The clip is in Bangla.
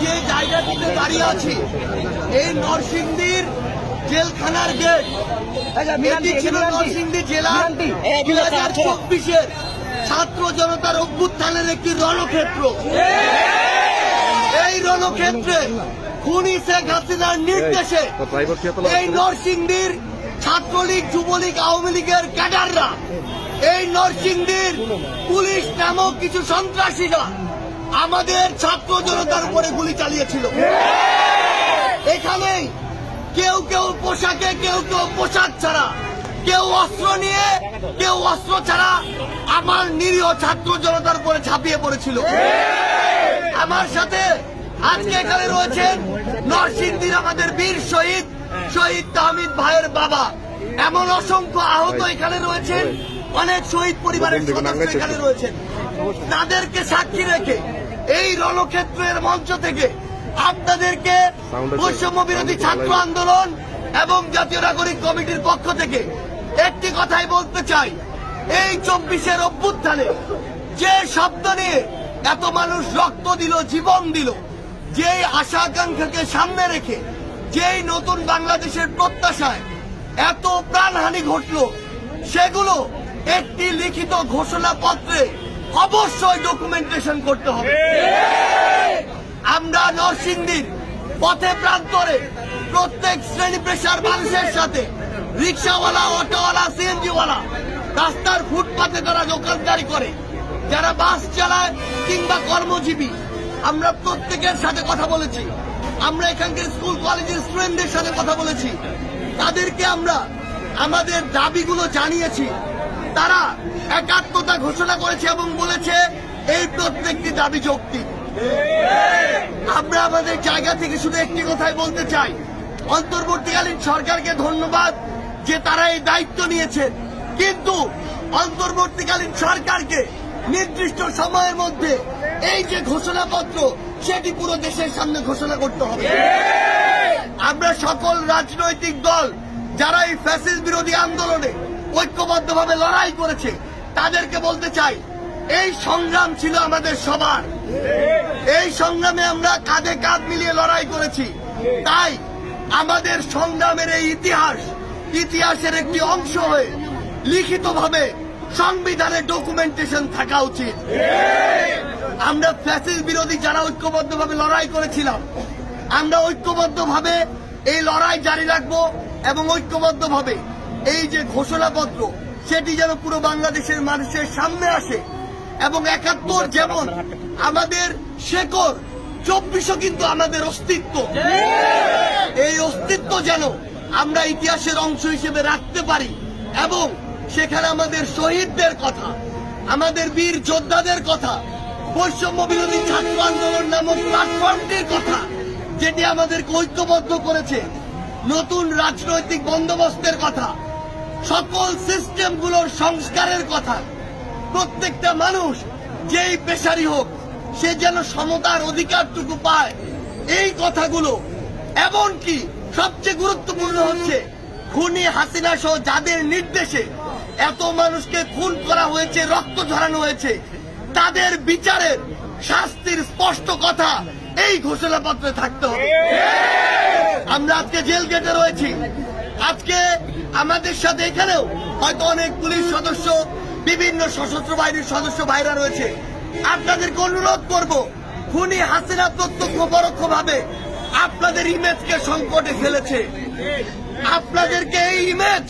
যে জায়গাটিতে দাঁড়িয়ে আছি এই নরসিংদীর জেলখানার গেট, এটি ছিল নরসিংদী জেলার 2024-এর ছাত্র জনতার অভ্যুত্থানের একটি রণক্ষেত্র। এই রণক্ষেত্রে খুনি শেখ হাসিনার নির্দেশে এই নরসিংদীর ছাত্রলীগ, যুবলীগ, আওয়ামী লীগের ক্যাডাররা, এই নরসিংদীর পুলিশ নামক কিছু সন্ত্রাসীরা আমাদের ছাত্র জনতার উপরে গুলি চালিয়েছিল। এখানেই কেউ কেউ পোশাকে, কেউ কেউ পোশাক ছাড়া, কেউ অস্ত্র নিয়ে, কেউ অস্ত্র ছাড়া আমার নিরীহ ছাত্র জনতার উপরে ঝাঁপিয়ে পড়েছিল। আমার সাথে আজকে এখানে রয়েছেন নরসিংদীর আমাদের বীর শহীদ তাহমিদ ভাইয়ের বাবা, এমন অসংখ্য আহত এখানে রয়েছেন, অনেক শহীদ পরিবারের সদস্য এখানে রয়েছেন। তাদেরকে সাক্ষী রেখে এই রণক্ষেত্রের মঞ্চ থেকে আপনাদেরকে বৈষম্য বিরোধী ছাত্র আন্দোলন এবং জাতীয় নাগরিক কমিটির পক্ষ থেকে একটি কথাই বলতে চাই, এই 24-এর অভ্যুত্থানে যে শব্দ নিয়ে এত মানুষ রক্ত দিল, জীবন দিল, যেই আশা আকাঙ্ক্ষাকে সামনে রেখে যেই নতুন বাংলাদেশের প্রত্যাশায় এত প্রাণহানি ঘটল, সেগুলো একটি লিখিত ঘোষণাপত্রে অবশ্যই ডকুমেন্টেশন করতে হবে। আমরা নরসিংদীর পথে প্রান্তরে প্রত্যেক শ্রেণী পেশার মানুষের সাথে, রিক্সাওয়ালা, অটোওয়ালা, সিএনজিওয়ালা, রাস্তার ফুটপাতে যারা দোকানদারি করে, যারা বাস চালায় কিংবা কর্মজীবী, আমরা প্রত্যেকের সাথে কথা বলেছি। আমরা এখানকার স্কুল কলেজের স্টুডেন্টদের সাথে কথা বলেছি। তাদেরকে আমরা আমাদের দাবিগুলো জানিয়েছি। তারা একাত্মতা ঘোষণা করেছে এবং বলেছে এই প্রত্যেকটি দাবি যৌক্তিক। আমরা আমাদের জায়গা থেকে শুধু একটি কথাই বলতে চাই, অন্তর্বর্তীকালীন সরকারকে ধন্যবাদ যে তারা এই দায়িত্ব নিয়েছেন, কিন্তু অন্তর্বর্তীকালীন সরকারকে নির্দিষ্ট সময়ের মধ্যে এই যে ঘোষণাপত্র, সেটি পুরো দেশের সামনে ঘোষণা করতে হবে। আমরা সকল রাজনৈতিক দল যারা এই ফ্যাসিস্ট বিরোধী আন্দোলনে ঐক্যবদ্ধভাবে লড়াই করেছে, তাদেরকে বলতে চাই, এই সংগ্রাম ছিল আমাদের সবার। এই সংগ্রামে আমরা কাঁধে কাঁধ মিলিয়ে লড়াই করেছি। তাই আমাদের সংগ্রামের এই ইতিহাসের একটি অংশ হয়ে লিখিতভাবে সংবিধানে ডকুমেন্টেশন থাকা উচিত। আমরা ফ্যাসিস্ট বিরোধী যারা ঐক্যবদ্ধভাবে লড়াই করেছিলাম, আমরা ঐক্যবদ্ধভাবে এই লড়াই জারি রাখবো এবং ঐক্যবদ্ধভাবে এই যে ঘোষণাপত্র, সেটি যেন পুরো বাংলাদেশের মানুষের সামনে আসে। এবং 71 যেমন আমাদের শেকড়, 24ও কিন্তু আমাদের অস্তিত্ব। এই অস্তিত্ব যেন আমরা ইতিহাসের অংশ হিসেবে রাখতে পারি এবং সেখানে আমাদের শহীদদের কথা, আমাদের বীর যোদ্ধাদের কথা, বৈষম্য বিরোধী ছাত্র আন্দোলন নামক প্ল্যাটফর্মটির কথা, যেটি আমাদেরকে ঐক্যবদ্ধ করেছে, নতুন রাজনৈতিক বন্দোবস্তের কথা, সকল সিস্টেমগুলোর সংস্কারের কথা, প্রত্যেকটা মানুষ যেই পেশারই হোক সে যেন সমতার অধিকারটুকু পায়, এই কথাগুলো। এমনকি সবচেয়ে গুরুত্বপূর্ণ হচ্ছে খুনি হাসিনা সহ যাদের নির্দেশে এত মানুষকে খুন করা হয়েছে, রক্ত ঝরানো হয়েছে, তাদের বিচারের শাস্তির স্পষ্ট কথা এই ঘোষণাপত্রে থাকতে হবে। আমরা আজকে জেল গেটে রয়েছি। আজকে আমাদের সাথে এখানেও হয়তো অনেক পুলিশ সদস্য, বিভিন্ন সশস্ত্র বাহিনীর সদস্য ভাইরা রয়েছে। আপনাদেরকে অনুরোধ করব, খুনি হাসিনা প্রত্যক্ষ পরোক্ষভাবে আপনাদের ইমেজকে সংকটে ফেলেছে। আপনাদেরকে এই ইমেজ